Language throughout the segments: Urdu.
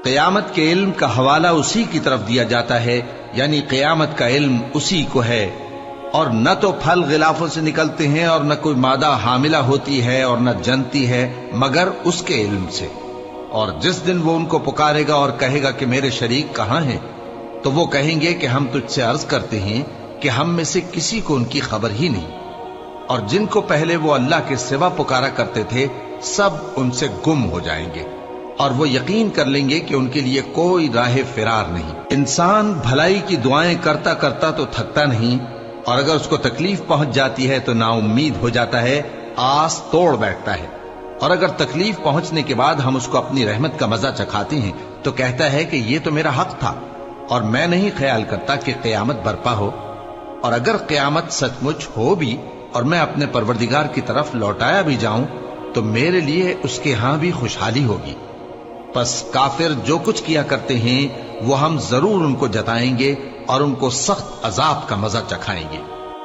قیامت کے علم کا حوالہ اسی کی طرف دیا جاتا ہے، یعنی قیامت کا علم اسی کو ہے، اور نہ تو پھل غلافوں سے نکلتے ہیں اور نہ کوئی مادہ حاملہ ہوتی ہے اور نہ جنتی ہے مگر اس کے علم سے۔ اور جس دن وہ ان کو پکارے گا اور کہے گا کہ میرے شریک کہاں ہیں، تو وہ کہیں گے کہ ہم تجھ سے عرض کرتے ہیں کہ ہم میں سے کسی کو ان کی خبر ہی نہیں، اور جن کو پہلے وہ اللہ کے سوا پکارا کرتے تھے سب ان سے گم ہو جائیں گے، اور وہ یقین کر لیں گے کہ ان کے لیے کوئی راہ فرار نہیں۔ انسان بھلائی کی دعائیں کرتا کرتا تو تھکتا نہیں، اور اگر اس کو تکلیف پہنچ جاتی ہے تو نا امید ہو جاتا ہے، آس توڑ بیٹھتا ہے، اور اگر تکلیف پہنچنے کے بعد ہم اس کو اپنی رحمت کا مزہ چکھاتے ہیں تو کہتا ہے کہ یہ تو میرا حق تھا اور میں نہیں خیال کرتا کہ قیامت برپا ہو۔ اور اگر قیامت سچ مچ ہو بھی اور میں اپنے پروردگار کی طرف لوٹایا بھی جاؤں تو میرے لیے اس کے ہاں بھی خوشحالی ہوگی۔ پس کافر جو کچھ کیا کرتے ہیں وہ ہم ضرور ان کو جتائیں گے اور ان کو سخت عذاب کا مزہ چکھائیں گے۔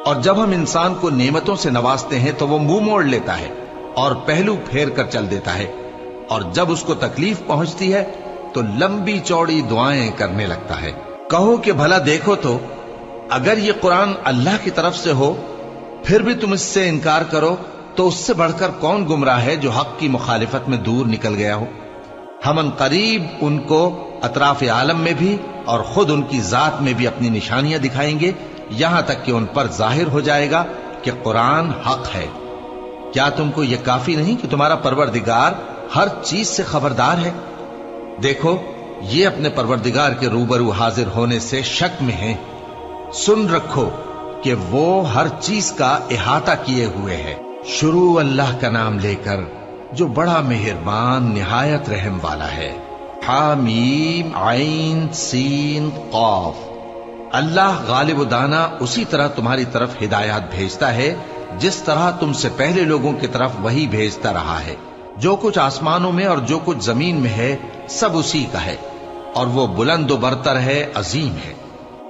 اور جب ہم انسان کو نعمتوں سے نوازتے ہیں تو وہ منہ موڑ لیتا ہے اور پہلو پھیر کر چل دیتا ہے، اور جب اس کو تکلیف پہنچتی ہے تو لمبی چوڑی دعائیں کرنے لگتا ہے۔ کہو کہ بھلا دیکھو تو اگر یہ قرآن اللہ کی طرف سے ہو پھر بھی تم اس سے انکار کرو تو اس سے بڑھ کر کون گمراہ ہے جو حق کی مخالفت میں دور نکل گیا ہو۔ ہم ان قریب ان کو اطراف عالم میں بھی اور خود ان کی ذات میں بھی اپنی نشانیاں دکھائیں گے، یہاں تک کہ ان پر ظاہر ہو جائے گا کہ قرآن حق ہے۔ کیا تم کو یہ کافی نہیں کہ تمہارا پروردگار ہر چیز سے خبردار ہے؟ دیکھو یہ اپنے پروردگار کے روبرو حاضر ہونے سے شک میں ہیں۔ سن رکھو کہ وہ ہر چیز کا احاطہ کیے ہوئے ہے۔ شروع اللہ کا نام لے کر جو بڑا مہربان نہایت رحم والا ہے۔ حامیم عین سین قاف۔ اللہ غالب و دانا اسی طرح تمہاری طرف ہدایات بھیجتا ہے جس طرح تم سے پہلے لوگوں کی طرف وہی بھیجتا رہا ہے۔ جو کچھ آسمانوں میں اور جو کچھ زمین میں ہے سب اسی کا ہے، اور وہ بلند و برتر ہے، عظیم ہے۔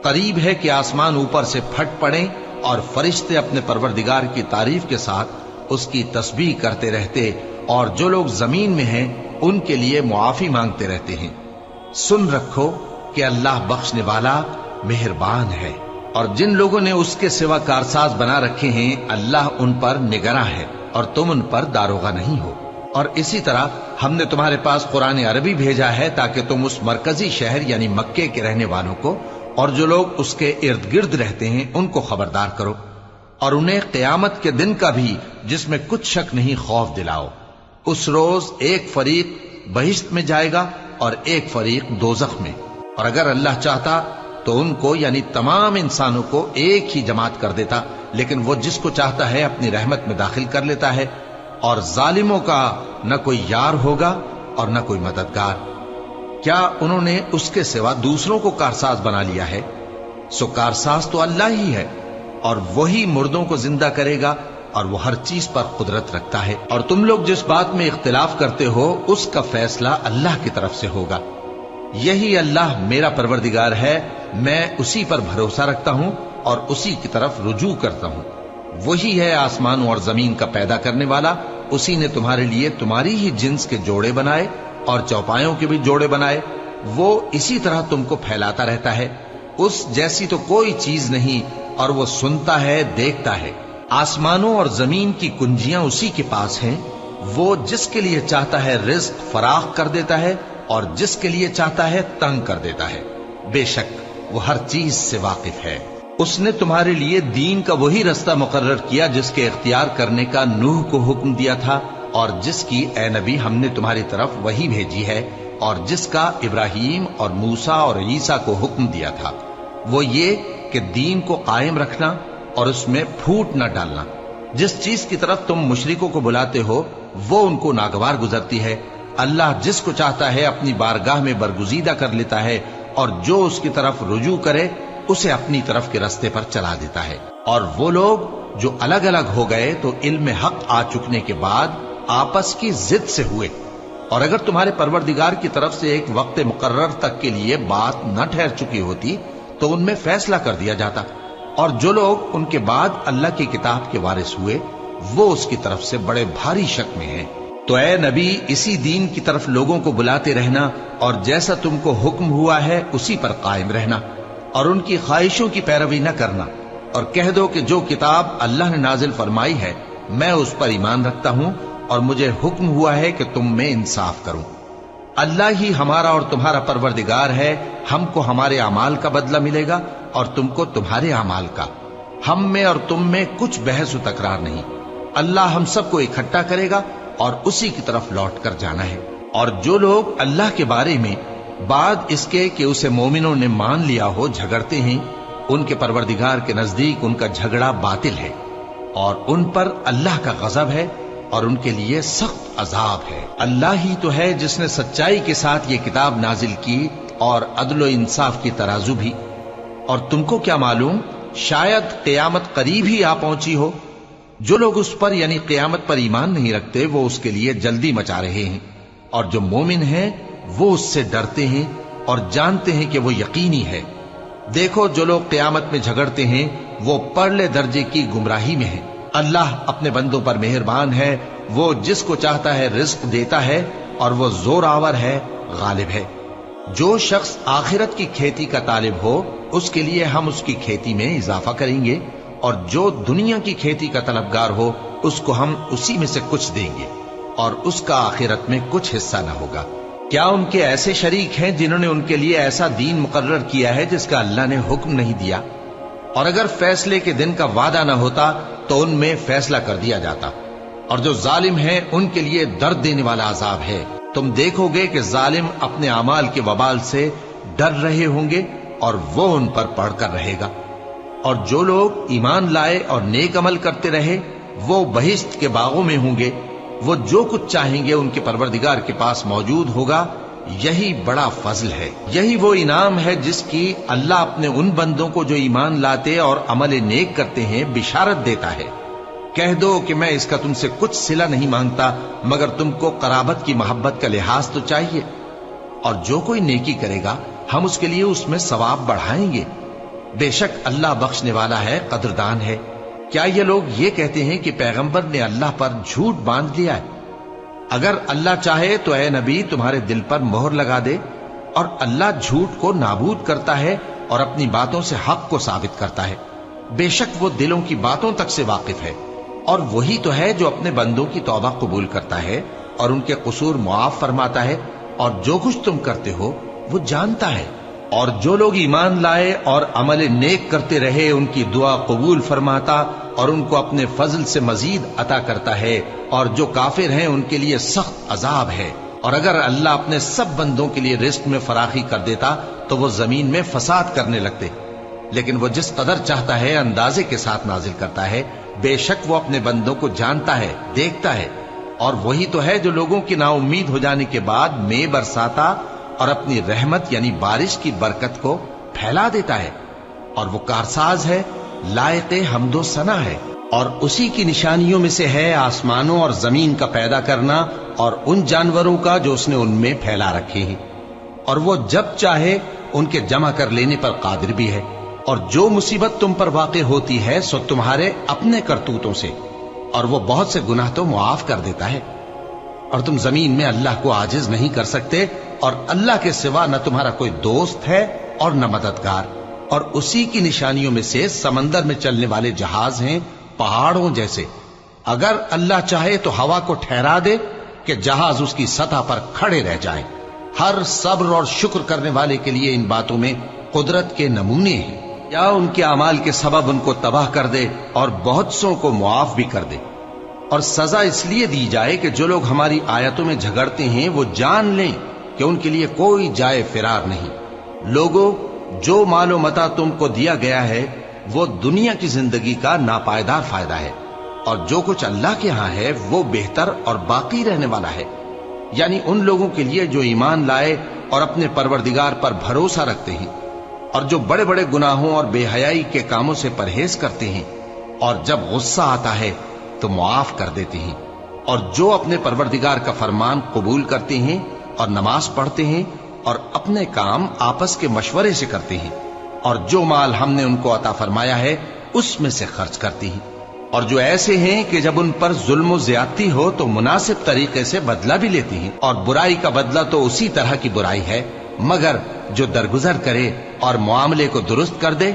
قریب ہے کہ آسمان اوپر سے پھٹ پڑیں اور فرشتے اپنے پروردگار کی تعریف کے ساتھ اس کی تسبیح کرتے رہتے، اور جو لوگ زمین میں ہیں ان کے لیے معافی مانگتے رہتے ہیں۔ سن رکھو کہ اللہ بخشنے والا مہربان ہے، اور جن لوگوں نے اس کے سوا کارساز بنا رکھے ہیں اللہ ان پر نگراں ہے اور تم ان پر داروغہ نہیں ہو۔ اور اسی طرح ہم نے تمہارے پاس قرآن عربی بھیجا ہے تاکہ تم اس مرکزی شہر یعنی مکے کے رہنے والوں کو اور جو لوگ اس کے ارد گرد رہتے ہیں ان کو خبردار کرو، اور انہیں قیامت کے دن کا بھی جس میں کچھ شک نہیں خوف دلاؤ۔ اس روز ایک فریق بہشت میں جائے گا اور ایک فریق دوزخ میں، اور اگر اللہ چاہتا تو ان کو یعنی تمام انسانوں کو ایک ہی جماعت کر دیتا، لیکن وہ جس کو چاہتا ہے اپنی رحمت میں داخل کر لیتا ہے، اور ظالموں کا نہ کوئی یار ہوگا اور نہ کوئی مددگار۔ کیا انہوں نے اس کے سوا دوسروں کو کارساز بنا لیا ہے؟ سو کارساز تو اللہ ہی ہے، اور وہی مردوں کو زندہ کرے گا، اور وہ ہر چیز پر قدرت رکھتا ہے۔ اور تم لوگ جس بات میں اختلاف کرتے ہو اس کا فیصلہ اللہ کی طرف سے ہوگا۔ یہی اللہ میرا پروردگار ہے، میں اسی پر بھروسہ رکھتا ہوں اور اسی کی طرف رجوع کرتا ہوں۔ وہی ہے آسمانوں اور زمین کا پیدا کرنے والا، اسی نے تمہارے لیے تمہاری ہی جنس کے جوڑے بنائے اور چوپایوں کے بھی جوڑے بنائے۔ وہ اسی طرح تم کو پھیلاتا رہتا ہے، اس جیسی تو کوئی چیز نہیں، اور وہ سنتا ہے، دیکھتا ہے۔ آسمانوں اور زمین کی کنجیاں اسی کے پاس ہیں، وہ جس کے لیے چاہتا ہے رزق فراخ کر دیتا ہے اور جس کے لیے چاہتا ہے تنگ کر دیتا ہے۔ بے شک وہ ہر چیز سے واقف ہے۔ اس نے تمہارے لیے دین کا وہی رستہ مقرر کیا جس کے اختیار کرنے کا نوح کو حکم دیا تھا، اور جس کی اے نبی ہم نے تمہاری طرف وہی بھیجی ہے، اور جس کا ابراہیم اور موسیٰ اور عیسیٰ کو حکم دیا تھا، وہ یہ کہ دین کو قائم رکھنا اور اس میں پھوٹ نہ ڈالنا۔ جس چیز کی طرف تم مشرکوں کو بلاتے ہو وہ ان کو ناگوار گزرتی ہے۔ اللہ جس کو چاہتا ہے اپنی بارگاہ میں برگزیدہ کر لیتا ہے، اور جو اس کی طرف رجوع کرے اسے اپنی طرف کے رستے پر چلا دیتا ہے۔ اور وہ لوگ جو الگ الگ ہو گئے تو علم حق آ چکنے کے بعد آپس کی ضد سے ہوئے، اور اگر تمہارے پروردگار کی طرف سے ایک وقت مقرر تک کے لیے بات نہ ٹھہر چکی ہوتی تو ان میں فیصلہ کر دیا جاتا، اور جو لوگ ان کے بعد اللہ کی کتاب کے وارث ہوئے وہ اس کی طرف سے بڑے بھاری شک میں ہیں۔ تو اے نبی اسی دین کی طرف لوگوں کو بلاتے رہنا اور جیسا تم کو حکم ہوا ہے اسی پر قائم رہنا اور ان کی خواہشوں کی پیروی نہ کرنا، اور کہہ دو کہ جو کتاب اللہ نے نازل فرمائی ہے میں اس پر ایمان رکھتا ہوں اور مجھے حکم ہوا ہے کہ تم میں انصاف کروں۔ اللہ ہی ہمارا اور تمہارا پروردگار ہے، ہم کو ہمارے اعمال کا بدلہ ملے گا اور تم کو تمہارے اعمال کا، ہم میں اور تم میں کچھ بحث و تکرار نہیں۔ اللہ ہم سب کو اکٹھا کرے گا اور اسی کی طرف لوٹ کر جانا ہے۔ اور جو لوگ اللہ کے بارے میں بعد اس کے کہ اسے مومنوں نے مان لیا ہو جھگڑتے ہیں، ان کے پروردگار کے نزدیک ان کا جھگڑا باطل ہے اور ان پر اللہ کا غضب ہے اور ان کے لیے سخت عذاب ہے۔ اللہ ہی تو ہے جس نے سچائی کے ساتھ یہ کتاب نازل کی اور عدل و انصاف کی ترازو بھی۔ اور تم کو کیا معلوم، شاید قیامت قریب ہی آ پہنچی ہو۔ جو لوگ اس پر یعنی قیامت پر ایمان نہیں رکھتے وہ اس کے لیے جلدی مچا رہے ہیں، اور جو مومن ہیں وہ اس سے ڈرتے ہیں اور جانتے ہیں کہ وہ یقینی ہے۔ دیکھو جو لوگ قیامت میں جھگڑتے ہیں وہ پرلے درجے کی گمراہی میں ہیں۔ اللہ اپنے بندوں پر مہربان ہے، وہ جس کو چاہتا ہے رزق دیتا ہے اور وہ زور آور ہے، غالب ہے۔ جو شخص آخرت کی کھیتی کا طالب ہو اس کے لیے ہم اس کی کھیتی میں اضافہ کریں گے، اور جو دنیا کی کھیتی کا طلبگار ہو اس کو ہم اسی میں سے کچھ دیں گے اور اس کا آخرت میں کچھ حصہ نہ ہوگا۔ کیا ان کے ایسے شریک ہیں جنہوں نے ان کے لیے ایسا دین مقرر کیا ہے جس کا اللہ نے حکم نہیں دیا؟ اور اگر فیصلے کے دن کا وعدہ نہ ہوتا تو ان میں فیصلہ کر دیا جاتا، اور جو ظالم ہیں ان کے لیے درد دینے والا عذاب ہے۔ تم دیکھو گے کہ ظالم اپنے اعمال کے وبال سے ڈر رہے ہوں گے اور وہ ان پر پڑھ کر رہے گا۔ اور جو لوگ ایمان لائے اور نیک عمل کرتے رہے وہ بہشت کے باغوں میں ہوں گے، وہ جو کچھ چاہیں گے ان کے پروردگار کے پاس موجود ہوگا۔ یہی بڑا فضل ہے، یہی وہ انعام ہے جس کی اللہ اپنے ان بندوں کو جو ایمان لاتے اور عمل نیک کرتے ہیں بشارت دیتا ہے۔ کہہ دو کہ میں اس کا تم سے کچھ صلہ نہیں مانگتا مگر تم کو قرابت کی محبت کا لحاظ تو چاہیے، اور جو کوئی نیکی کرے گا ہم اس کے لیے اس میں ثواب بڑھائیں گے۔ بے شک اللہ بخشنے والا ہے، قدردان ہے۔ کیا یہ لوگ یہ کہتے ہیں کہ پیغمبر نے اللہ پر جھوٹ باندھ لیا ہے؟ اگر اللہ چاہے تو اے نبی تمہارے دل پر مہر لگا دے، اور اللہ جھوٹ کو نابود کرتا ہے اور اپنی باتوں سے حق کو ثابت کرتا ہے۔ بے شک وہ دلوں کی باتوں تک سے واقف ہے، اور وہی تو ہے جو اپنے بندوں کی توبہ قبول کرتا ہے اور ان کے قصور معاف فرماتا ہے، اور جو کچھ تم کرتے ہو وہ جانتا ہے۔ اور جو لوگ ایمان لائے اور عمل نیک کرتے رہے ان کی دعا قبول فرماتا اور ان کو اپنے فضل سے مزید عطا کرتا ہے، اور جو کافر ہیں ان کے لیے سخت عذاب ہے۔ اور اگر اللہ اپنے سب بندوں کے لیے رزق میں فراخی کر دیتا تو وہ زمین میں فساد کرنے لگتے، لیکن وہ جس قدر چاہتا ہے اندازے کے ساتھ نازل کرتا ہے۔ بے شک وہ اپنے بندوں کو جانتا ہے، دیکھتا ہے، اور وہی تو ہے جو لوگوں کی نا امید ہو جانے کے بعد میں برساتا اور اپنی رحمت یعنی بارش کی برکت کو پھیلا دیتا ہے، اور وہ کارساز ہے، لائق حمد و ثنا ہے۔ اور اسی کی نشانیوں میں سے ہے آسمانوں اور زمین کا پیدا کرنا اور ان جانوروں کا جو اس نے ان میں پھیلا رکھے ہیں، اور وہ جب چاہے ان کے جمع کر لینے پر قادر بھی ہے۔ اور جو مصیبت تم پر واقع ہوتی ہے سو تمہارے اپنے کرتوتوں سے، اور وہ بہت سے گناہ تو معاف کر دیتا ہے۔ اور تم زمین میں اللہ کو عاجز نہیں کر سکتے، اور اللہ کے سوا نہ تمہارا کوئی دوست ہے اور نہ مددگار۔ اور اسی کی نشانیوں میں سے سمندر میں چلنے والے جہاز ہیں پہاڑوں جیسے۔ اگر اللہ چاہے تو ہوا کو ٹھہرا دے کہ جہاز اس کی سطح پر کھڑے رہ جائیں۔ ہر صبر اور شکر کرنے والے کے لیے ان باتوں میں قدرت کے نمونے ہیں۔ یا ان کے اعمال کے سبب ان کو تباہ کر دے اور بہت سوں کو معاف بھی کر دے۔ اور سزا اس لیے دی جائے کہ جو لوگ ہماری آیتوں میں جھگڑتے ہیں وہ جان لیں کہ ان کے لیے کوئی جائے فرار نہیں۔ لوگوں، جو مال و متاع تم کو دیا گیا ہے وہ دنیا کی زندگی کا ناپائیدار فائدہ ہے، اور جو کچھ اللہ کے ہاں ہے وہ بہتر اور باقی رہنے والا ہے، یعنی ان لوگوں کے لیے جو ایمان لائے اور اپنے پروردگار پر بھروسہ رکھتے ہیں، اور جو بڑے بڑے گناہوں اور بے حیائی کے کاموں سے پرہیز کرتے ہیں، اور جب غصہ آتا ہے تو معاف کر دیتے ہیں، اور جو اپنے پروردگار کا فرمان قبول کرتے ہیں اور نماز پڑھتے ہیں اور اپنے کام آپس کے مشورے سے کرتے ہیں، اور جو مال ہم نے ان کو عطا فرمایا ہے اس میں سے خرچ کرتے ہیں۔ اور جو ایسے ہیں کہ جب ان پر ظلم و زیادتی ہو تو مناسب طریقے سے بدلہ بھی لیتی ہیں، اور برائی کا بدلہ تو اسی طرح کی برائی ہے، مگر جو درگزر کرے اور معاملے کو درست کر دے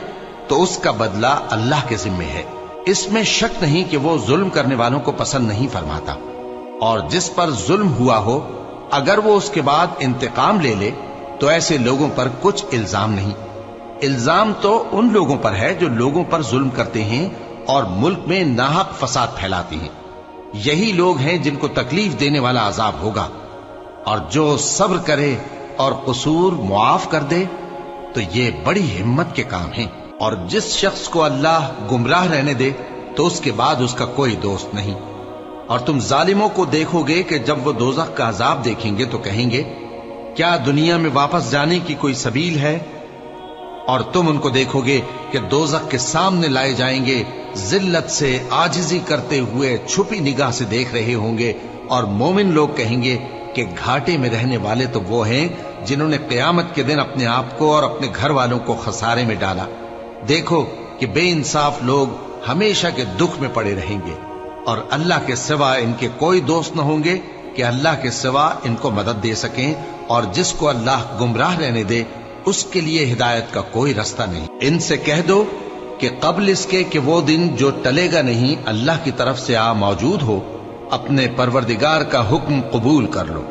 تو اس کا بدلہ اللہ کے ذمے ہے۔ اس میں شک نہیں کہ وہ ظلم کرنے والوں کو پسند نہیں فرماتا، اور جس پر ظلم ہوا ہو اگر وہ اس کے بعد انتقام لے لے تو ایسے لوگوں پر کچھ الزام نہیں۔ الزام تو ان لوگوں پر ہے جو لوگوں پر ظلم کرتے ہیں اور ملک میں ناحق فساد پھیلاتے ہیں، یہی لوگ ہیں جن کو تکلیف دینے والا عذاب ہوگا۔ اور جو صبر کرے اور قصور معاف کر دے تو یہ بڑی ہمت کے کام ہیں۔ اور جس شخص کو اللہ گمراہ رہنے دے تو اس کے بعد اس کا کوئی دوست نہیں۔ اور تم ظالموں کو دیکھو گے کہ جب وہ دوزخ کا عذاب دیکھیں گے تو کہیں گے کیا دنیا میں واپس جانے کی کوئی سبیل ہے؟ اور تم ان کو دیکھو گے کہ دوزخ کے سامنے لائے جائیں گے، ذلت سے عاجزی کرتے ہوئے چھپی نگاہ سے دیکھ رہے ہوں گے، اور مومن لوگ کہیں گے کہ گھاٹے میں رہنے والے تو وہ ہیں جنہوں نے قیامت کے دن اپنے آپ کو اور اپنے گھر والوں کو خسارے میں ڈالا۔ دیکھو کہ بے انصاف لوگ ہمیشہ کے دکھ میں پڑے رہیں گے، اور اللہ کے سوا ان کے کوئی دوست نہ ہوں گے کہ اللہ کے سوا ان کو مدد دے سکیں، اور جس کو اللہ گمراہ رہنے دے اس کے لیے ہدایت کا کوئی رستہ نہیں۔ ان سے کہہ دو کہ قبل اس کے کہ وہ دن جو ٹلے گا نہیں اللہ کی طرف سے آ موجود ہو، اپنے پروردگار کا حکم قبول کر لو۔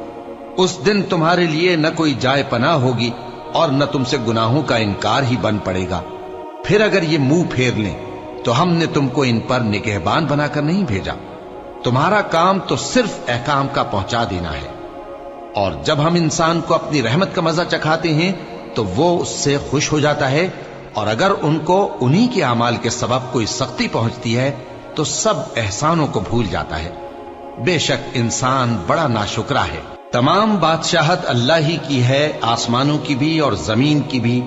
اس دن تمہارے لیے نہ کوئی جائے پناہ ہوگی اور نہ تم سے گناہوں کا انکار ہی بن پڑے گا۔ پھر اگر یہ منہ پھیر لیں تو ہم نے تم کو ان پر نگہبان بنا کر نہیں بھیجا، تمہارا کام تو صرف احکام کا پہنچا دینا ہے۔ اور جب ہم انسان کو اپنی رحمت کا مزہ چکھاتے ہیں تو وہ اس سے خوش ہو جاتا ہے، اور اگر ان کو انہی کے اعمال کے سبب کوئی سختی پہنچتی ہے تو سب احسانوں کو بھول جاتا ہے۔ بے شک انسان بڑا ناشکرا ہے۔ تمام بادشاہت اللہ ہی کی ہے، آسمانوں کی بھی اور زمین کی بھی۔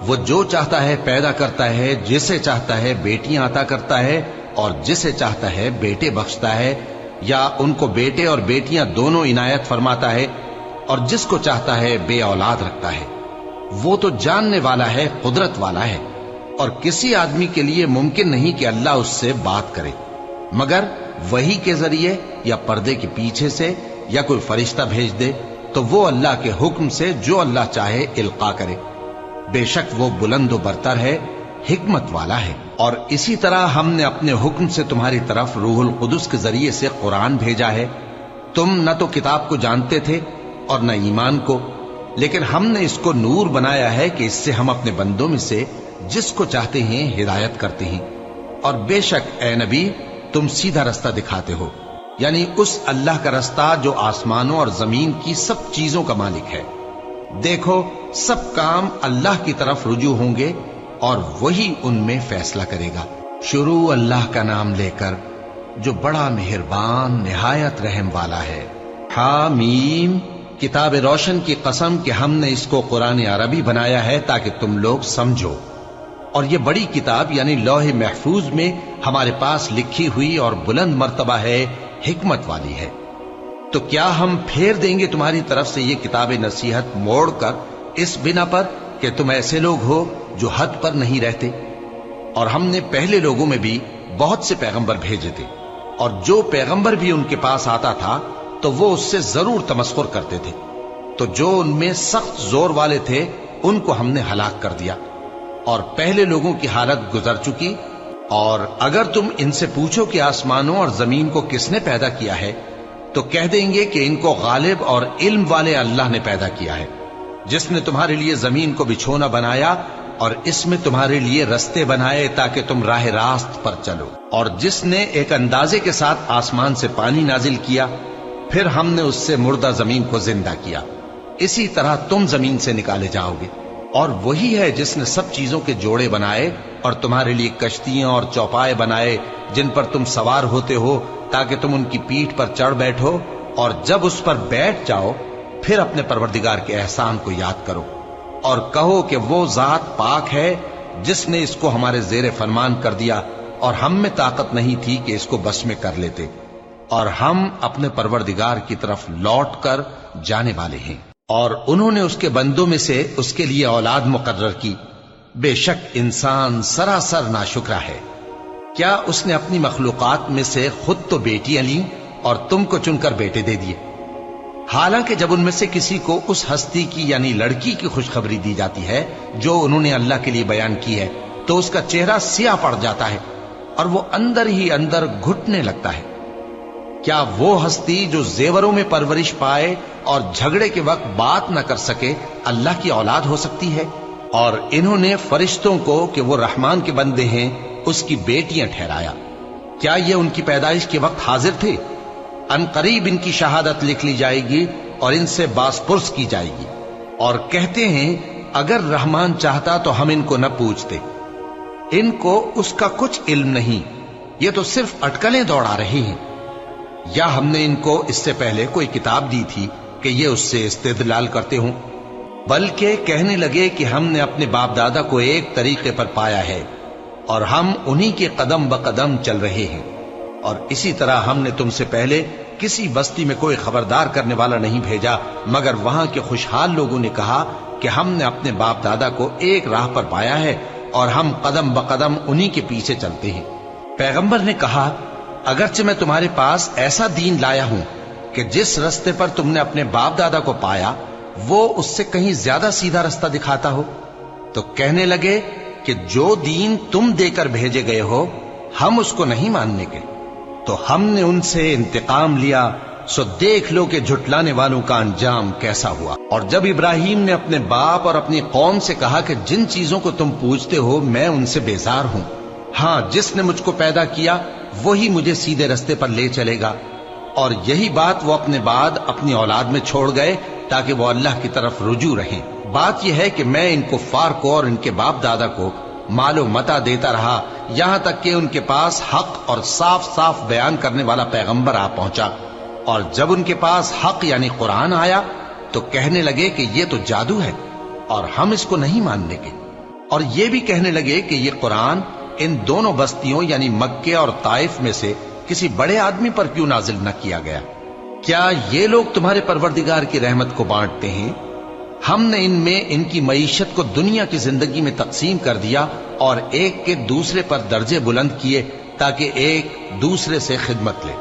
وہ جو چاہتا ہے پیدا کرتا ہے، جسے چاہتا ہے بیٹیاں عطا کرتا ہے اور جسے چاہتا ہے بیٹے بخشتا ہے، یا ان کو بیٹے اور بیٹیاں دونوں عنایت فرماتا ہے، اور جس کو چاہتا ہے بے اولاد رکھتا ہے۔ وہ تو جاننے والا ہے، قدرت والا ہے، اور کسی آدمی کے لیے ممکن نہیں کہ اللہ اس سے بات کرے مگر وحی کے ذریعے یا پردے کے پیچھے سے، یا کوئی فرشتہ بھیج دے تو وہ اللہ کے حکم سے جو اللہ چاہے القا کرے۔ بے شک وہ بلند و برتر ہے، حکمت والا ہے۔ اور اسی طرح ہم نے اپنے حکم سے تمہاری طرف روح القدس کے ذریعے سے قرآن بھیجا ہے۔ تم نہ تو کتاب کو جانتے تھے اور نہ ایمان کو، لیکن ہم نے اس کو نور بنایا ہے کہ اس سے ہم اپنے بندوں میں سے جس کو چاہتے ہیں ہدایت کرتے ہیں۔ اور بے شک اے نبی تم سیدھا رستہ دکھاتے ہو، یعنی اس اللہ کا رستہ جو آسمانوں اور زمین کی سب چیزوں کا مالک ہے۔ دیکھو سب کام اللہ کی طرف رجوع ہوں گے اور وہی ان میں فیصلہ کرے گا۔ شروع اللہ کا نام لے کر جو بڑا مہربان نہایت رحم والا ہے۔ حامیم، کتاب روشن کی قسم کہ ہم نے اس کو قرآن عربی بنایا ہے تاکہ تم لوگ سمجھو، اور یہ بڑی کتاب یعنی لوح محفوظ میں ہمارے پاس لکھی ہوئی اور بلند مرتبہ ہے، حکمت والی ہے۔ تو کیا ہم پھیر دیں گے تمہاری طرف سے یہ کتاب نصیحت موڑ کر اس بنا پر کہ تم ایسے لوگ ہو جو حد پر نہیں رہتے؟ اور ہم نے پہلے لوگوں میں بھی بہت سے پیغمبر بھیجے تھے، اور جو پیغمبر بھی ان کے پاس آتا تھا تو وہ اس سے ضرور تمسخر کرتے تھے، تو جو ان میں سخت زور والے تھے ان کو ہم نے ہلاک کر دیا، اور پہلے لوگوں کی حالت گزر چکی۔ اور اگر تم ان سے پوچھو کہ آسمانوں اور زمین کو کس نے پیدا کیا ہے تو کہہ دیں گے کہ ان کو غالب اور علم والے اللہ نے پیدا کیا ہے، جس نے تمہارے لیے زمین کو بچھونا بنایا اور اس میں تمہارے لیے رستے بنائے تاکہ تم راہ راست پر چلو، اور جس نے ایک اندازے کے ساتھ آسمان سے پانی نازل کیا، پھر ہم نے اس سے مردہ زمین کو زندہ کیا، اسی طرح تم زمین سے نکالے جاؤ گے۔ اور وہی ہے جس نے سب چیزوں کے جوڑے بنائے اور تمہارے لیے کشتیاں اور چوپائے بنائے جن پر تم سوار ہوتے ہو تاکہ تم ان کی پیٹھ پر چڑھ بیٹھو، اور جب اس پر بیٹھ جاؤ پھر اپنے پروردگار کے احسان کو یاد کرو اور کہو کہ وہ ذات پاک ہے جس نے اس کو ہمارے زیر فرمان کر دیا، اور ہم میں طاقت نہیں تھی کہ اس کو بس میں کر لیتے، اور ہم اپنے پروردگار کی طرف لوٹ کر جانے والے ہیں۔ اور انہوں نے اس کے بندوں میں سے اس کے لیے اولاد مقرر کی، بے شک انسان سراسر ناشکرا ہے۔ کیا اس نے اپنی مخلوقات میں سے خود تو بیٹیاں لیں اور تم کو چن کر بیٹے دے دیے؟ حالانکہ جب ان میں سے کسی کو اس ہستی کی یعنی لڑکی کی خوشخبری دی جاتی ہے جو انہوں نے اللہ کے لیے بیان کی ہے تو اس کا چہرہ سیاہ پڑ جاتا ہے اور وہ اندر ہی اندر گھٹنے لگتا ہے۔ کیا وہ ہستی جو زیوروں میں پرورش پائے اور جھگڑے کے وقت بات نہ کر سکے اللہ کی اولاد ہو سکتی ہے؟ اور انہوں نے فرشتوں کو کہ وہ رحمان کے بندے ہیں اس کی بیٹیاں ٹھہرایا۔ کیا یہ ان کی پیدائش کے وقت حاضر تھے؟ ان قریب ان کی شہادت لکھ لی جائے گی اور ان سے باز پرس کی جائے گی، اور کہتے ہیں اگر رحمان چاہتا تو ہم ان کو نہ پوچھتے۔ ان کو اس کا کچھ علم نہیں، یہ تو صرف اٹکلیں دوڑا رہے ہیں۔ یا ہم نے ان کو اس سے پہلے کوئی کتاب دی تھی کہ یہ اس سے استدلال کرتے ہوں؟ بلکہ کہنے لگے کہ ہم نے اپنے باپ دادا کو ایک طریقے پر پایا ہے اور ہم انہی کے قدم بقدم چل رہے ہیں، اور اسی طرح ہم نے تم سے پہلے کسی بستی میں کوئی خبردار کرنے والا نہیں بھیجا مگر وہاں کے خوشحال لوگوں نے کہا کہ ہم نے اپنے باپ دادا کو ایک راہ پر پایا ہے اور ہم قدم بقدم انہی کے پیچھے چلتے ہیں۔ پیغمبر نے کہا اگرچہ میں تمہارے پاس ایسا دین لایا ہوں کہ جس رستے پر تم نے اپنے باپ دادا کو پایا وہ اس سے کہیں زیادہ سیدھا رستہ دکھاتا ہو، تو کہنے لگے کہ جو دین تم دے کر بھیجے گئے ہو ہم اس کو نہیں ماننے کے، تو ہم نے ان سے انتقام لیا، سو دیکھ لو کہ جھٹلانے والوں کا انجام کیسا ہوا۔ اور جب ابراہیم نے اپنے باپ اور اپنی قوم سے کہا کہ جن چیزوں کو تم پوجتے ہو میں ان سے بیزار ہوں، ہاں جس نے مجھ کو پیدا کیا وہی مجھے سیدھے رستے پر لے چلے گا، اور یہی بات وہ اپنے بعد اپنی اولاد میں چھوڑ گئے تاکہ وہ اللہ کی طرف رجوع رہیں۔ بات یہ ہے کہ میں ان کفار کو اور ان کے باپ دادا کو مال و متاع دیتا رہا یہاں تک کہ ان کے پاس حق اور صاف صاف بیان کرنے والا پیغمبر آ پہنچا، اور جب ان کے پاس حق یعنی قرآن آیا تو کہنے لگے کہ یہ تو جادو ہے اور ہم اس کو نہیں ماننے کے، اور یہ بھی کہنے لگے کہ یہ قرآن ان دونوں بستیوں یعنی مکے اور طائف میں سے کسی بڑے آدمی پر کیوں نازل نہ کیا گیا؟ کیا یہ لوگ تمہارے پروردگار کی رحمت کو بانٹتے ہیں؟ ہم نے ان میں ان کی معیشت کو دنیا کی زندگی میں تقسیم کر دیا اور ایک کے دوسرے پر درجے بلند کیے تاکہ ایک دوسرے سے خدمت لے،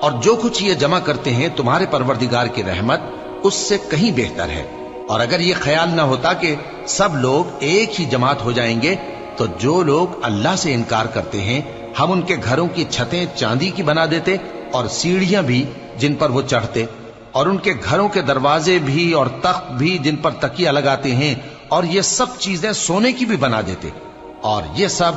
اور جو کچھ یہ جمع کرتے ہیں تمہارے پروردگار کی رحمت اس سے کہیں بہتر ہے۔ اور اگر یہ خیال نہ ہوتا کہ سب لوگ ایک ہی جماعت ہو جائیں گے تو جو لوگ اللہ سے انکار کرتے ہیں ہم ان کے گھروں کی چھتیں چاندی کی بنا دیتے اور سیڑھیاں بھی جن پر وہ چڑھتے، اور ان کے گھروں کے دروازے بھی اور تخت بھی جن پر تکیہ لگاتے ہیں، اور یہ سب چیزیں سونے کی بھی بنا دیتے، اور یہ سب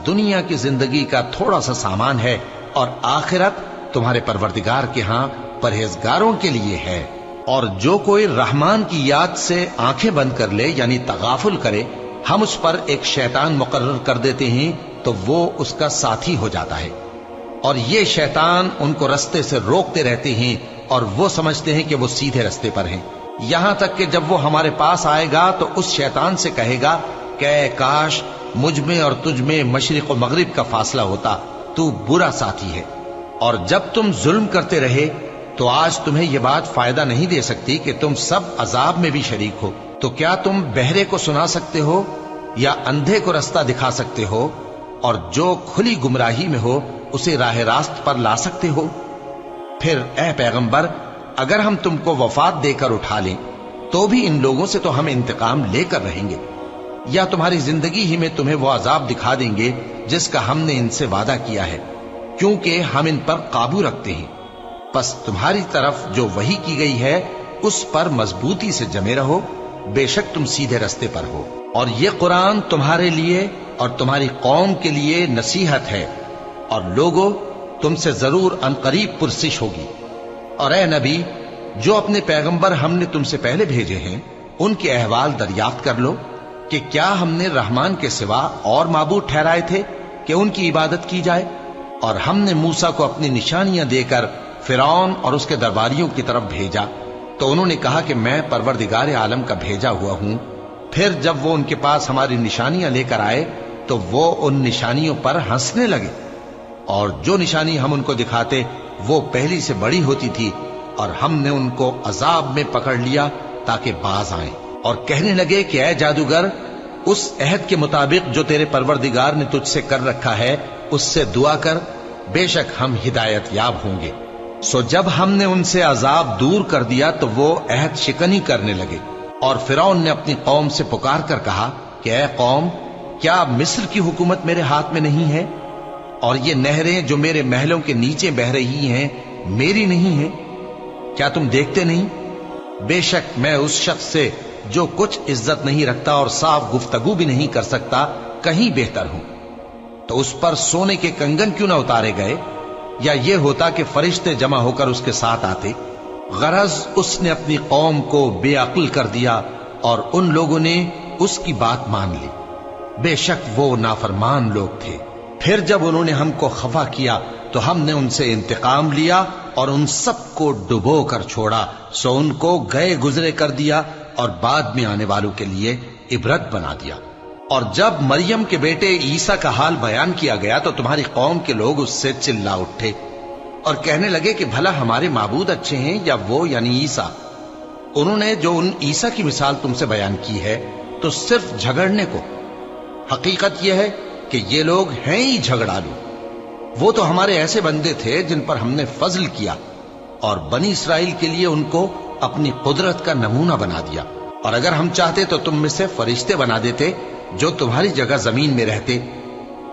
دنیا کی زندگی کا تھوڑا سا سامان ہے، اور آخرت تمہارے پروردگار کے ہاں پرہیزگاروں کے لیے ہے۔ اور جو کوئی رحمان کی یاد سے آنکھیں بند کر لے یعنی تغافل کرے ہم اس پر ایک شیطان مقرر کر دیتے ہیں تو وہ اس کا ساتھی ہو جاتا ہے، اور یہ شیطان ان کو رستے سے روکتے رہتے ہیں اور وہ سمجھتے ہیں کہ وہ سیدھے رستے پر ہیں، یہاں تک کہ جب وہ ہمارے پاس آئے گا تو اس شیطان سے کہے گا کہ اے کاش مجھ میں اور تجھ میں مشرق و مغرب کا فاصلہ ہوتا، تو برا ساتھی ہے۔ اور جب تم ظلم کرتے رہے تو آج تمہیں یہ بات فائدہ نہیں دے سکتی کہ تم سب عذاب میں بھی شریک ہو، تو کیا تم بہرے کو سنا سکتے ہو یا اندھے کو رستہ دکھا سکتے ہو، اور جو کھلی گمراہی میں ہو اسے راہ راست پر لا سکتے ہو؟ پھر اے پیغمبر اگر ہم تم کو وفات دے کر اٹھا لیں تو بھی ان لوگوں سے تو ہم انتقام لے کر رہیں گے، یا تمہاری زندگی ہی میں تمہیں وہ عذاب دکھا دیں گے جس کا ہم نے ان سے وعدہ کیا ہے، کیونکہ ہم ان پر قابو رکھتے ہیں۔ پس تمہاری طرف جو وحی کی گئی ہے اس پر مضبوطی سے جمے رہو، بے شک تم سیدھے رستے پر ہو، اور یہ قرآن تمہارے لیے اور تمہاری قوم کے لیے نصیحت ہے، اور لوگوں تم سے ضرور عنقریب پرسش ہوگی۔ اور اے نبی جو اپنے پیغمبر ہم نے تم سے پہلے بھیجے ہیں ان کے احوال دریافت کر لو کہ کیا ہم نے رحمان کے سوا اور معبود ٹھہرائے تھے کہ ان کی عبادت کی جائے؟ اور ہم نے موسیٰ کو اپنی نشانیاں دے کر فرعون اور اس کے درباریوں کی طرف بھیجا تو انہوں نے کہا کہ میں پروردگار عالم کا بھیجا ہوا ہوں۔ پھر جب وہ ان کے پاس ہماری نشانیاں لے کر آئے تو وہ ان نشانیوں پر ہنسنے لگے، اور جو نشانی ہم ان کو دکھاتے وہ پہلی سے بڑی ہوتی تھی، اور ہم نے ان کو عذاب میں پکڑ لیا تاکہ باز آئیں، اور کہنے لگے کہ اے جادوگر اس عہد کے مطابق جو تیرے پروردگار نے تجھ سے کر رکھا ہے اس سے دعا کر، بے شک ہم ہدایت یاب ہوں گے۔ سو جب ہم نے ان سے عذاب دور کر دیا تو وہ عہد شکنی کرنے لگے، اور فرعون نے اپنی قوم سے پکار کر کہا کہ اے قوم، کیا مصر کی حکومت میرے ہاتھ میں نہیں ہے؟ اور یہ نہریں جو میرے محلوں کے نیچے بہ رہی ہیں میری نہیں ہیں؟ کیا تم دیکھتے نہیں؟ بے شک میں اس شخص سے جو کچھ عزت نہیں رکھتا اور صاف گفتگو بھی نہیں کر سکتا کہیں بہتر ہوں۔ تو اس پر سونے کے کنگن کیوں نہ اتارے گئے، یا یہ ہوتا کہ فرشتے جمع ہو کر اس کے ساتھ آتے؟ غرض اس نے اپنی قوم کو بے عقل کر دیا اور ان لوگوں نے اس کی بات مان لی۔ بے شک وہ نافرمان لوگ تھے۔ پھر جب انہوں نے ہم کو خفا کیا تو ہم نے ان سے انتقام لیا اور ان سب کو ڈبو کر چھوڑا، سو ان کو گئے گزرے کر دیا اور بعد میں آنے والوں کے لیے عبرت بنا دیا۔ اور جب مریم کے بیٹے عیسیٰ کا حال بیان کیا گیا تو تمہاری قوم کے لوگ اس سے چلا اٹھے اور کہنے لگے کہ بھلا ہمارے معبود اچھے ہیں یا وہ یعنی عیسیٰ؟ انہوں نے جو ان عیسیٰ کی مثال تم سے بیان کی ہے تو صرف جھگڑنے کو۔ حقیقت یہ ہے کہ یہ لوگ ہیں ہی جھگڑالو۔ وہ تو ہمارے ایسے بندے تھے جن پر ہم نے فضل کیا، اور بنی اسرائیل کے لیے ان کو اپنی قدرت کا نمونہ بنا دیا۔ اور اگر ہم چاہتے تو تم میں سے فرشتے بنا دیتے جو تمہاری جگہ زمین میں رہتے،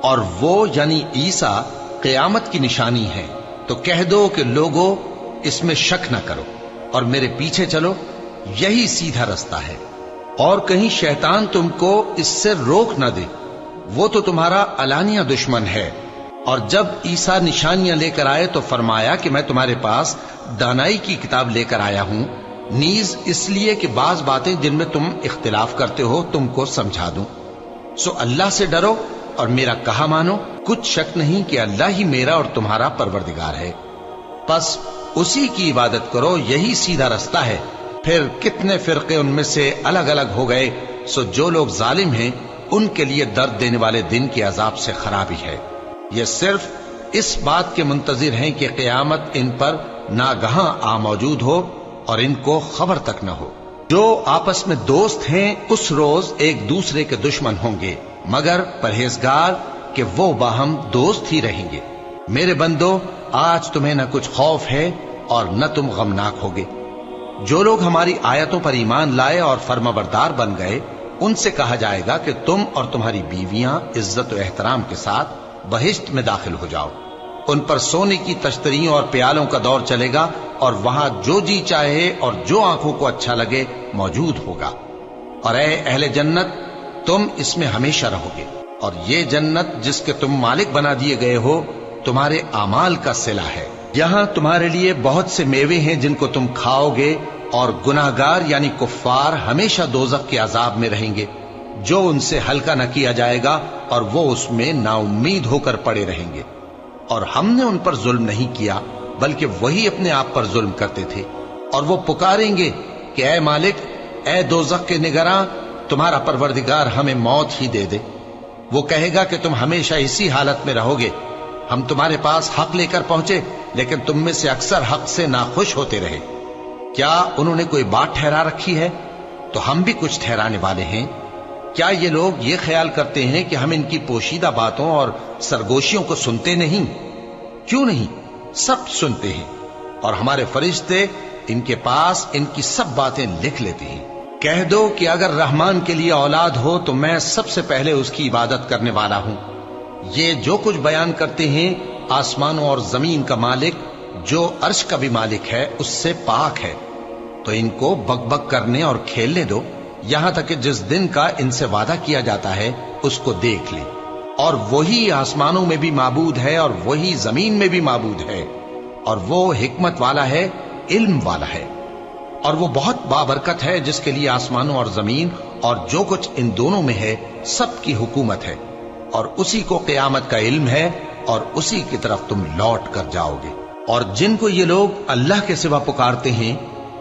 اور وہ یعنی عیسیٰ قیامت کی نشانی ہے۔ تو کہہ دو کہ لوگوں اس میں شک نہ کرو اور میرے پیچھے چلو، یہی سیدھا رستہ ہے، اور کہیں شیطان تم کو اس سے روک نہ دے، وہ تو تمہارا علانیہ دشمن ہے۔ اور جب عیسیٰ نشانیاں لے کر آئے تو فرمایا کہ میں تمہارے پاس دانائی کی کتاب لے کر آیا ہوں، نیز اس لیے کہ بعض باتیں جن میں تم اختلاف کرتے ہو تم کو سمجھا دوں۔ سو اللہ سے ڈرو اور میرا کہا مانو، کچھ شک نہیں کہ اللہ ہی میرا اور تمہارا پروردگار ہے، بس اسی کی عبادت کرو، یہی سیدھا رستہ ہے۔ پھر کتنے فرقے ان میں سے الگ الگ ہو گئے، سو جو لوگ ظالم ہیں ان کے لیے درد دینے والے دن کے عذاب سے خرابی ہے۔ یہ صرف اس بات کے منتظر ہیں کہ قیامت ان پر ناگہاں آ موجود ہو اور ان کو خبر تک نہ ہو۔ جو آپس میں دوست ہیں اس روز ایک دوسرے کے دشمن ہوں گے، مگر پرہیزگار کہ وہ باہم دوست ہی رہیں گے۔ میرے بندو، آج تمہیں نہ کچھ خوف ہے اور نہ تم غمناک ہوگے۔ جو لوگ ہماری آیتوں پر ایمان لائے اور فرمانبردار بن گئے، ان سے کہا جائے گا کہ تم اور تمہاری بیویاں عزت و احترام کے ساتھ بہشت میں داخل ہو جاؤ۔ ان پر سونے کی تشتریوں اور پیالوں کا دور چلے گا، اور وہاں جو جی چاہے اور جو آنکھوں کو اچھا لگے موجود ہوگا۔ اور اے اہل جنت، تم اس میں ہمیشہ رہو گے، اور یہ جنت جس کے تم مالک بنا دیے گئے ہو تمہارے اعمال کا صلہ ہے۔ یہاں تمہارے لیے بہت سے میوے ہیں جن کو تم کھاؤ گے، اور گناہگار یعنی کفار ہمیشہ دوزخ کے عذاب میں رہیں گے، جو ان سے ہلکا نہ کیا جائے گا، اور وہ اس میں نا امید ہو کر پڑے رہیں گے۔ اور ہم نے ان پر ظلم نہیں کیا بلکہ وہی اپنے آپ پر ظلم کرتے تھے۔ اور وہ پکاریں گے کہ اے مالک، اے دوزخ کے نگراں، تمہارا پروردگار ہمیں موت ہی دے دے۔ وہ کہے گا کہ تم ہمیشہ اسی حالت میں رہو گے، ہم تمہارے پاس حق لے کر پہنچے لیکن تم میں سے اکثر حق سے ناخوش ہوتے رہے۔ کیا انہوں نے کوئی بات ٹھہرا رکھی ہے؟ تو ہم بھی کچھ ٹھہرانے والے ہیں۔ کیا یہ لوگ یہ خیال کرتے ہیں کہ ہم ان کی پوشیدہ باتوں اور سرگوشیوں کو سنتے نہیں؟ کیوں نہیں، سب سنتے ہیں، اور ہمارے فرشتے ان کے پاس ان کی سب باتیں لکھ لیتے ہیں۔ کہہ دو کہ اگر رحمان کے لیے اولاد ہو تو میں سب سے پہلے اس کی عبادت کرنے والا ہوں۔ یہ جو کچھ بیان کرتے ہیں آسمانوں اور زمین کا مالک جو عرش کا بھی مالک ہے اس سے پاک ہے، تو ان کو بک بک کرنے اور کھیلنے دو، یہاں تک کہ جس دن کا ان سے وعدہ کیا جاتا ہے اس کو دیکھ لیں۔ اور وہی آسمانوں میں بھی معبود ہے اور وہی زمین میں بھی معبود ہے، اور وہ حکمت والا ہے، علم والا ہے، اور وہ بہت بابرکت ہے جس کے لیے آسمانوں اور زمین اور جو کچھ ان دونوں میں ہے سب کی حکومت ہے، اور اسی کو قیامت کا علم ہے، اور اسی کی طرف تم لوٹ کر جاؤ گے۔ اور جن کو یہ لوگ اللہ کے سوا پکارتے ہیں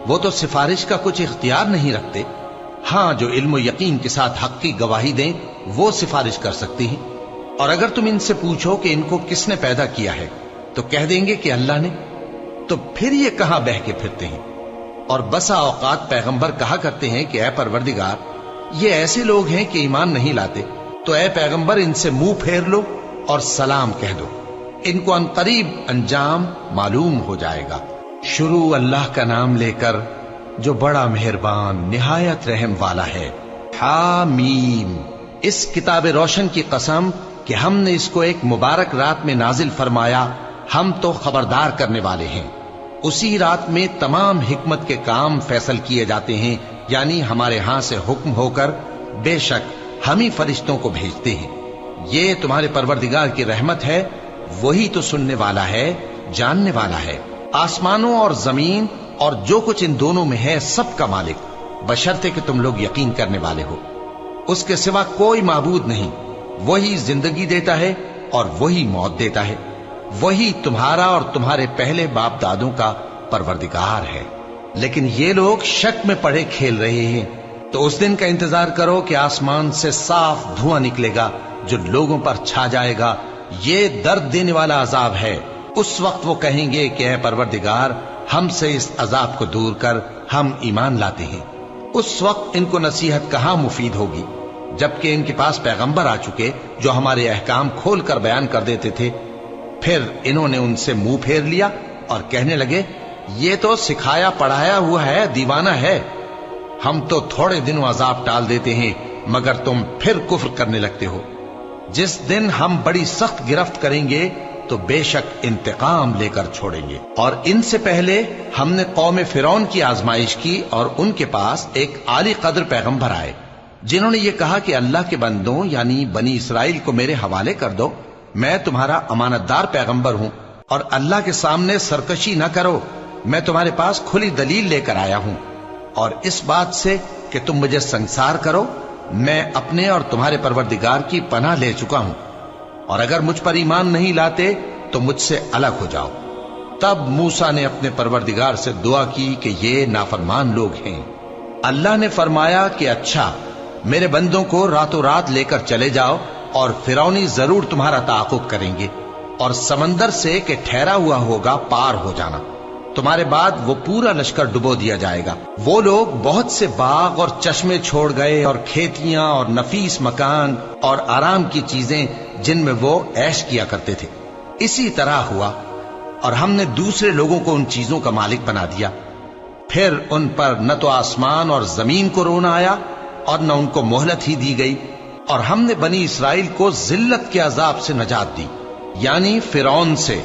وہ تو سفارش کا کچھ اختیار نہیں رکھتے، ہاں جو علم و یقین کے ساتھ حق کی گواہی دیں وہ سفارش کر سکتے ہیں۔ اور اگر تم ان سے پوچھو کہ ان کو کس نے پیدا کیا ہے تو کہہ دیں گے کہ اللہ نے، تو پھر یہ کہاں بہہ کے پھرتے ہیں؟ اور بسا اوقات پیغمبر کہا کرتے ہیں کہ اے پروردگار، یہ ایسے لوگ ہیں کہ ایمان نہیں لاتے، تو اے پیغمبر ان سے منہ پھیر لو اور سلام کہہ دو، ان کو عنقریب انجام معلوم ہو جائے گا۔ شروع اللہ کا نام لے کر جو بڑا مہربان نہایت رحم والا ہے۔ حامیم، اس کتاب روشن کی قسم کہ ہم نے اس کو ایک مبارک رات میں نازل فرمایا، ہم تو خبردار کرنے والے ہیں۔ اسی رات میں تمام حکمت کے کام فیصل کیے جاتے ہیں، یعنی ہمارے ہاں سے حکم ہو کر بے شک ہم ہی فرشتوں کو بھیجتے ہیں۔ یہ تمہارے پروردگار کی رحمت ہے، وہی تو سننے والا ہے، جاننے والا ہے۔ آسمانوں اور زمین اور جو کچھ ان دونوں میں ہے سب کا مالک، بشرطے کہ تم لوگ یقین کرنے والے ہو۔ اس کے سوا کوئی معبود نہیں، وہی زندگی دیتا ہے اور وہی موت دیتا ہے، وہی تمہارا اور تمہارے پہلے باپ دادوں کا پروردگار ہے۔ لیکن یہ لوگ شک میں پڑے کھیل رہے ہیں، تو اس دن کا انتظار کرو کہ آسمان سے صاف دھواں نکلے گا جو لوگوں پر چھا جائے گا، یہ درد دینے والا عذاب ہے۔ اس وقت وہ کہیں گے کہ اے پروردگار، ہم سے اس عذاب کو دور کر، ہم ایمان لاتے ہیں۔ اس وقت ان کو نصیحت کہاں مفید ہوگی، جبکہ ان کے پاس پیغمبر آ چکے جو ہمارے احکام کھول کر بیان کر دیتے تھے۔ پھر انہوں نے ان سے منہ پھیر لیا اور کہنے لگے، یہ تو سکھایا پڑھایا ہوا ہے، دیوانہ ہے، ہم تو تھوڑے دنوں عذاب ٹال دیتے ہیں مگر تم پھر کفر کرنے لگتے ہو۔ جس دن ہم بڑی سخت گرفت کریں گے تو بے شک انتقام لے کر چھوڑیں گے۔ اور ان سے پہلے ہم نے قوم فرعون کی آزمائش کی، اور ان کے پاس ایک عالی قدر پیغمبر آئے جنہوں نے یہ کہا کہ اللہ کے بندوں یعنی بنی اسرائیل کو میرے حوالے کر دو، میں تمہارا امانت دار پیغمبر ہوں، اور اللہ کے سامنے سرکشی نہ کرو، میں تمہارے پاس کھلی دلیل لے کر آیا ہوں، اور اس بات سے کہ تم مجھے سنسار کرو، میں اپنے اور تمہارے پروردگار کی پناہ لے چکا ہوں، اور اگر مجھ پر ایمان نہیں لاتے تو مجھ سے الگ ہو جاؤ۔ تب موسیٰ نے اپنے پروردگار سے دعا کی کہ یہ نافرمان لوگ ہیں۔ اللہ نے فرمایا کہ اچھا، میرے بندوں کو راتوں رات لے کر چلے جاؤ، اور فرعونی ضرور تمہارا تعاقب کریں گے، اور سمندر سے کہ ٹھہرا ہوا ہوگا پار ہو جانا، تمہارے بعد وہ پورا لشکر ڈبو دیا جائے گا۔ وہ لوگ بہت سے باغ اور چشمے چھوڑ گئے، اور کھیتیاں اور نفیس مکان اور آرام کی چیزیں جن میں وہ عیش کیا کرتے تھے۔ اسی طرح ہوا، اور ہم نے دوسرے لوگوں کو ان چیزوں کا مالک بنا دیا۔ پھر ان پر نہ تو آسمان اور زمین کو رونا آیا، اور نہ ان کو مہلت ہی دی گئی، اور ہم نے بنی اسرائیل کو ذلت کے عذاب سے نجات دی، یعنی فرعون سے،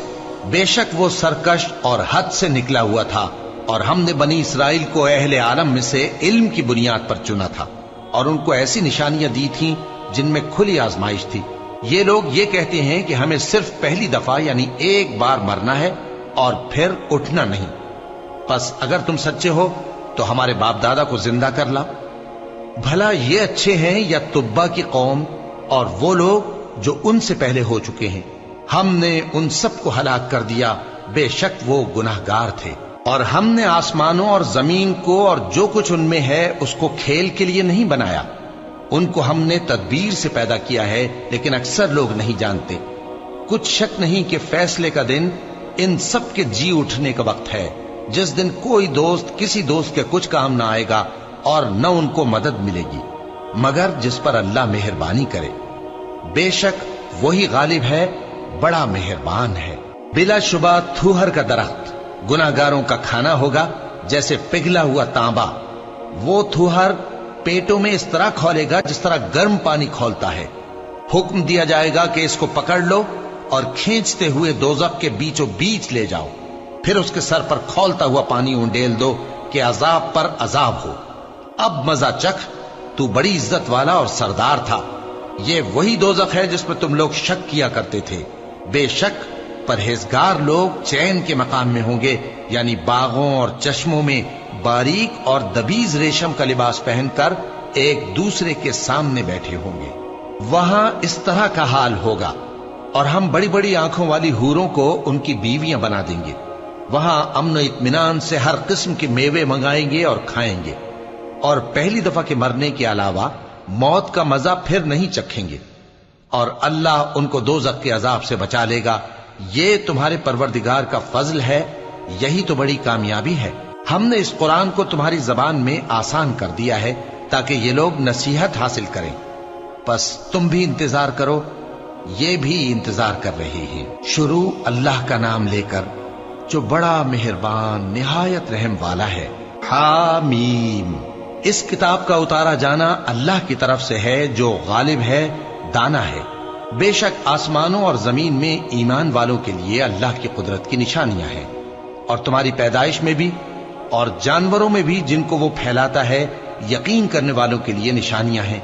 بے شک وہ سرکش اور حد سے نکلا ہوا تھا، اور ہم نے بنی اسرائیل کو اہل عالم میں سے علم کی بنیاد پر چنا تھا، اور ان کو ایسی نشانیاں دی تھیں جن میں کھلی آزمائش تھی۔ یہ لوگ یہ کہتے ہیں کہ ہمیں صرف پہلی دفعہ یعنی ایک بار مرنا ہے اور پھر اٹھنا نہیں، پس اگر تم سچے ہو تو ہمارے باپ دادا کو زندہ کر لاؤ۔ بھلا یہ اچھے ہیں یا تبا کی قوم اور وہ لوگ جو ان سے پہلے ہو چکے ہیں؟ ہم نے ان سب کو ہلاک کر دیا، بے شک وہ گناہگار تھے۔ اور ہم نے آسمانوں اور زمین کو اور جو کچھ ان میں ہے اس کو کھیل کے لیے نہیں بنایا، ان کو ہم نے تدبیر سے پیدا کیا ہے، لیکن اکثر لوگ نہیں جانتے۔ کچھ شک نہیں کہ فیصلے کا دن ان سب کے جی اٹھنے کا وقت ہے، جس دن کوئی دوست کسی دوست کے کچھ کام نہ آئے گا، اور نہ ان کو مدد ملے گی مگر جس پر اللہ مہربانی کرے۔ بے شک وہی غالب ہے، بڑا مہربان ہے۔ بلا شبہ تھوہر کا درخت گناہگاروں کا کھانا ہوگا، جیسے پگھلا ہوا تانبا۔ وہ تھوہر پیٹوں میں اس طرح کھولے گا جس طرح گرم پانی کھولتا ہے۔ حکم دیا جائے گا کہ اس کو پکڑ لو اور کھینچتے ہوئے دوزخ کے بیچوں بیچ لے جاؤ، پھر اس کے سر پر کھولتا ہوا پانی انڈیل دو کہ عذاب پر عذاب ہو۔ اب مزہ چکھ، تو بڑی عزت والا اور سردار تھا۔ یہ وہی دوزخ ہے جس میں تم لوگ شک کیا کرتے تھے۔ بے شک پرہیزگار لوگ چین کے مقام میں ہوں گے، یعنی باغوں اور چشموں میں باریک اور دبیز ریشم کا لباس پہن کر ایک دوسرے کے سامنے بیٹھے ہوں گے۔ وہاں اس طرح کا حال ہوگا، اور ہم بڑی بڑی آنکھوں والی حوروں کو ان کی بیویاں بنا دیں گے۔ وہاں امن و اطمینان سے ہر قسم کے میوے منگائیں گے اور کھائیں گے، اور پہلی دفعہ کے مرنے کے علاوہ موت کا مزہ پھر نہیں چکھیں گے، اور اللہ ان کو دوزخ کے عذاب سے بچا لے گا۔ یہ تمہارے پروردگار کا فضل ہے، یہی تو بڑی کامیابی ہے۔ ہم نے اس قرآن کو تمہاری زبان میں آسان کر دیا ہے تاکہ یہ لوگ نصیحت حاصل کریں۔ پس تم بھی انتظار کرو، یہ بھی انتظار کر رہے ہیں۔ شروع اللہ کا نام لے کر جو بڑا مہربان نہایت رحم والا ہے۔ حامیم۔ اس کتاب کا اتارا جانا اللہ کی طرف سے ہے جو غالب ہے، دانا ہے۔ بے شک آسمانوں اور زمین میں ایمان والوں کے لیے اللہ کی قدرت کی نشانیاں ہیں، اور تمہاری پیدائش میں بھی اور جانوروں میں بھی جن کو وہ پھیلاتا ہے یقین کرنے والوں کے لیے نشانیاں ہیں،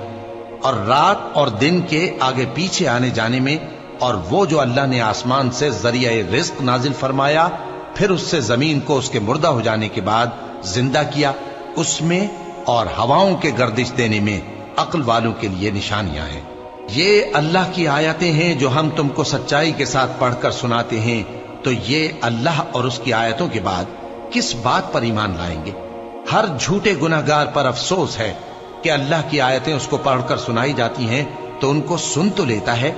اور رات اور دن کے آگے پیچھے آنے جانے میں، اور وہ جو اللہ نے آسمان سے ذریعہ رزق نازل فرمایا پھر اس سے زمین کو اس کے مردہ ہو جانے کے بعد زندہ کیا، اس میں اور ہواؤں کے گردش دینے میں عقل والوں کے لیے نشانیاں ہیں۔ یہ اللہ کی آیتیں ہیں جو ہم تم کو سچائی کے ساتھ پڑھ کر سناتے ہیں، تو یہ اللہ اور اس کی آیتوں کے بعد کس بات پر ایمان لائیں گے؟ ہر جھوٹے گناہگار پر افسوس ہے کہ اللہ کی آیتیں اس کو پڑھ کر سنائی جاتی ہیں تو ان کو سن تو لیتا ہے،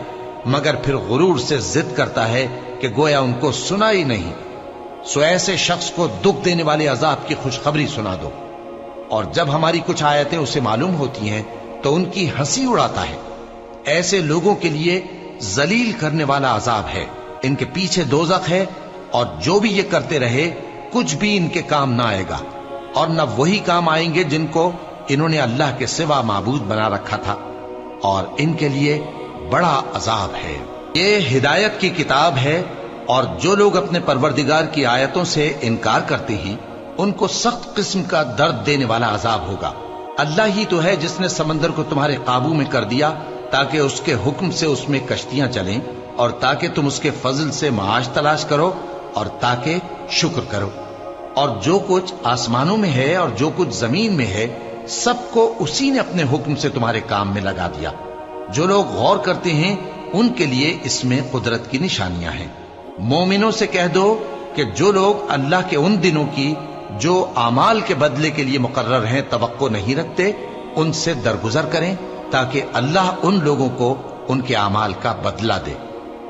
مگر پھر غرور سے ضد کرتا ہے کہ گویا ان کو سنا ہی نہیں۔ سو ایسے شخص کو دکھ دینے والے عذاب کی خوشخبری سنا دو، اور جب ہماری کچھ آیتیں اسے معلوم ہوتی ہیں تو ان کی ہنسی اڑاتا ہے۔ ایسے لوگوں کے لیے ذلیل کرنے والا عذاب ہے، ان کے پیچھے دوزخ ہے، اور جو بھی یہ کرتے رہے کچھ بھی ان کے کام نہ آئے گا، اور نہ وہی کام آئیں گے جن کو انہوں نے اللہ کے سوا معبود بنا رکھا تھا، اور ان کے لیے بڑا عذاب ہے۔ یہ ہدایت کی کتاب ہے، اور جو لوگ اپنے پروردگار کی آیتوں سے انکار کرتے ہیں ان کو سخت قسم کا درد دینے والا عذاب ہوگا۔ اللہ ہی تو ہے جس نے سمندر کو تمہارے قابو میں کر دیا تاکہ اس کے حکم سے اس میں کشتیاں چلیں، اور تاکہ تم اس کے فضل سے معاش تلاش کرو، اور تاکہ شکر کرو۔ اور جو کچھ آسمانوں میں ہے اور جو کچھ زمین میں ہے سب کو اسی نے اپنے حکم سے تمہارے کام میں لگا دیا۔ جو لوگ غور کرتے ہیں ان کے لیے اس میں قدرت کی نشانیاں ہیں۔ مومنوں سے کہہ دو کہ جو لوگ اللہ کے ان دنوں کی جو اعمال کے بدلے کے لیے مقرر ہیں توقع نہیں رکھتے ان سے درگزر کریں، تاکہ اللہ ان لوگوں کو ان کے اعمال کا بدلہ دے۔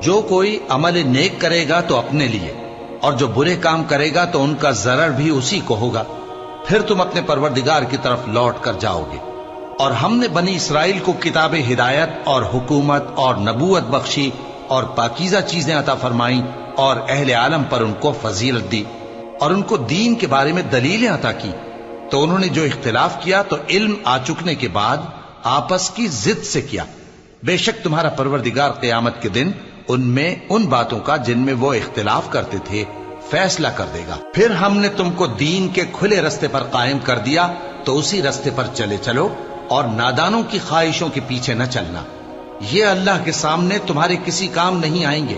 جو کوئی عمل نیک کرے گا تو اپنے لیے، اور جو برے کام کرے گا تو ان کا ضرر بھی اسی کو ہوگا، پھر تم اپنے پروردگار کی طرف لوٹ کر جاؤ گے۔ اور ہم نے بنی اسرائیل کو کتاب ہدایت اور حکومت اور نبوت بخشی، اور پاکیزہ چیزیں عطا فرمائیں، اور اہل عالم پر ان کو فضیلت دی، اور ان کو دین کے بارے میں دلیلیں عطا کی، تو انہوں نے جو اختلاف کیا تو علم آ چکنے کے بعد آپس کی ضد سے کیا۔ بے شک تمہارا پروردگار قیامت کے دن ان میں ان باتوں کا جن میں وہ اختلاف کرتے تھے فیصلہ کر دے گا۔ پھر ہم نے تم کو دین کے کھلے رستے پر قائم کر دیا تو اسی رستے پر چلے چلو، اور نادانوں کی خواہشوں کے پیچھے نہ چلنا، یہ اللہ کے سامنے تمہارے کسی کام نہیں آئیں گے۔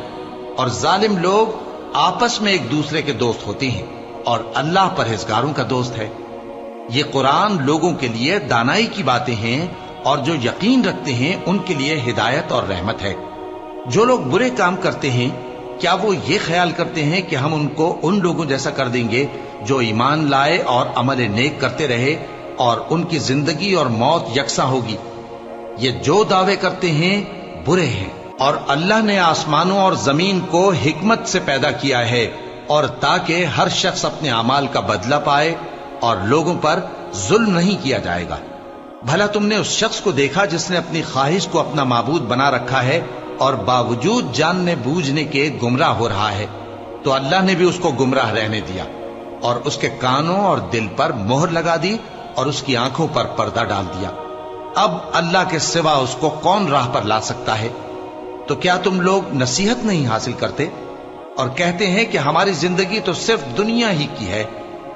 اور ظالم لوگ آپس میں ایک دوسرے کے دوست ہوتے ہیں، اور اللہ پرہیزگاروں کا دوست ہے۔ یہ قرآن لوگوں کے لیے دانائی کی باتیں ہیں، اور جو یقین رکھتے ہیں ان کے لیے ہدایت اور رحمت ہے۔ جو لوگ برے کام کرتے ہیں کیا وہ یہ خیال کرتے ہیں کہ ہم ان کو ان لوگوں جیسا کر دیں گے جو ایمان لائے اور عمل نیک کرتے رہے، اور ان کی زندگی اور موت یکساں ہوگی؟ یہ جو دعوے کرتے ہیں برے ہیں۔ اور اللہ نے آسمانوں اور زمین کو حکمت سے پیدا کیا ہے، اور تاکہ ہر شخص اپنے اعمال کا بدلہ پائے، اور لوگوں پر ظلم نہیں کیا جائے گا۔ بھلا تم نے اس شخص کو دیکھا جس نے اپنی خواہش کو اپنا معبود بنا رکھا ہے اور باوجود جاننے بوجھنے کے گمراہ ہو رہا ہے؟ تو اللہ نے بھی اس کو گمراہ رہنے دیا، اور اس کے کانوں اور دل پر مہر لگا دی، اور اس کی آنکھوں پر پردہ ڈال دیا۔ اب اللہ کے سوا اس کو کون راہ پر لا سکتا ہے؟ تو کیا تم لوگ نصیحت نہیں حاصل کرتے اور کہتے ہیں کہ ہماری زندگی تو صرف دنیا ہی کی ہے،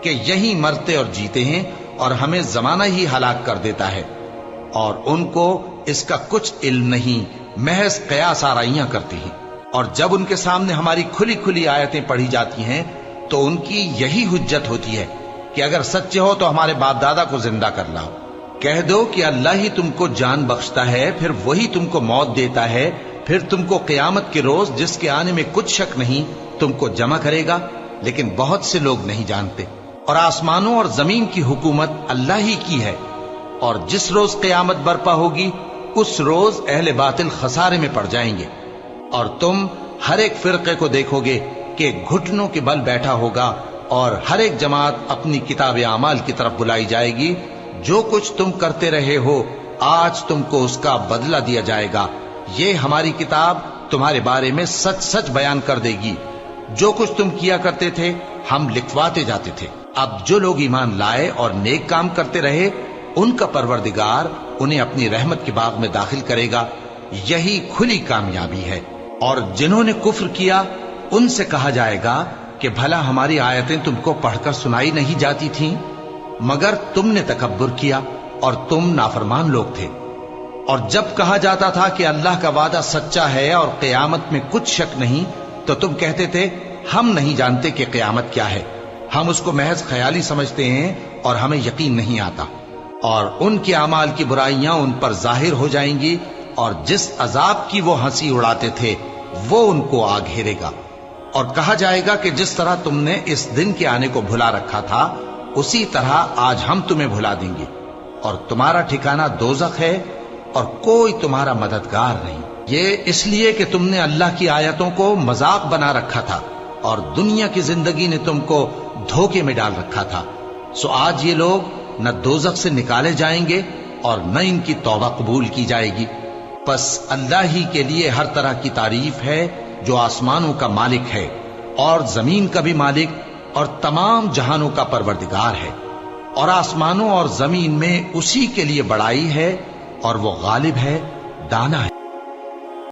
کہ یہی مرتے اور جیتے ہیں، اور ہمیں زمانہ ہی ہلاک کر دیتا ہے؟ اور ان کو اس کا کچھ علم نہیں، محض قیاس آرائیاں کرتے ہیں۔ اور جب ان کے سامنے ہماری کھلی کھلی آیتیں پڑھی جاتی ہیں تو ان کی یہی حجت ہوتی ہے کہ اگر سچے ہو تو ہمارے باپ دادا کو زندہ کر لاؤ۔ کہہ دو کہ اللہ ہی تم کو جان بخشتا ہے، پھر وہی تم کو موت دیتا ہے، پھر تم کو قیامت کے روز جس کے آنے میں کچھ شک نہیں تم کو جمع کرے گا، لیکن بہت سے لوگ نہیں جانتے۔ اور آسمانوں اور زمین کی حکومت اللہ ہی کی ہے، اور جس روز قیامت برپا ہوگی اس روز اہل باطل خسارے میں پڑ جائیں گے، اور تم ہر ایک فرقے کو دیکھو گے کہ گھٹنوں کے بل بیٹھا ہوگا، اور ہر ایک جماعت اپنی کتاب اعمال کی طرف بلائی جائے گی۔ جو کچھ تم کرتے رہے ہو آج تم کو اس کا بدلہ دیا جائے گا، یہ ہماری کتاب تمہارے بارے میں سچ سچ بیان کر دے گی۔ جو کچھ تم کیا کرتے تھے ہم لکھواتے جاتے تھے۔ اب جو لوگ ایمان لائے اور نیک کام کرتے رہے ان کا پروردگار انہیں اپنی رحمت کے باغ میں داخل کرے گا، یہی کھلی کامیابی ہے۔ اور جنہوں نے کفر کیا ان سے کہا جائے گا کہ بھلا ہماری آیتیں تم کو پڑھ کر سنائی نہیں جاتی تھیں؟ مگر تم نے تکبر کیا اور تم نافرمان لوگ تھے۔ اور جب کہا جاتا تھا کہ اللہ کا وعدہ سچا ہے اور قیامت میں کچھ شک نہیں، تو تم کہتے تھے ہم نہیں جانتے کہ قیامت کیا ہے، ہم اس کو محض خیالی سمجھتے ہیں اور ہمیں یقین نہیں آتا۔ اور ان کے اعمال کی برائیاں ان پر ظاہر ہو جائیں گی، اور جس عذاب کی وہ ہنسی اڑاتے تھے وہ ان کو آ گھیرے گا۔ اور کہا جائے گا کہ جس طرح تم نے اس دن کے آنے کو بھلا رکھا تھا اسی طرح آج ہم تمہیں بھلا دیں گے، اور تمہارا ٹھکانہ دوزخ ہے اور کوئی تمہارا مددگار نہیں۔ یہ اس لیے کہ تم نے اللہ کی آیتوں کو مذاق بنا رکھا تھا اور دنیا کی زندگی نے تم کو دھوکے میں ڈال رکھا تھا، سو آج یہ لوگ نہ دوزخ سے نکالے جائیں گے اور نہ ان کی توبہ قبول کی جائے گی۔ پس اللہ ہی کے لیے ہر طرح کی تعریف ہے جو آسمانوں کا مالک ہے اور زمین کا بھی مالک اور تمام جہانوں کا پروردگار ہے۔ اور آسمانوں اور زمین میں اسی کے لیے بڑائی ہے اور وہ غالب ہے، دانا ہے۔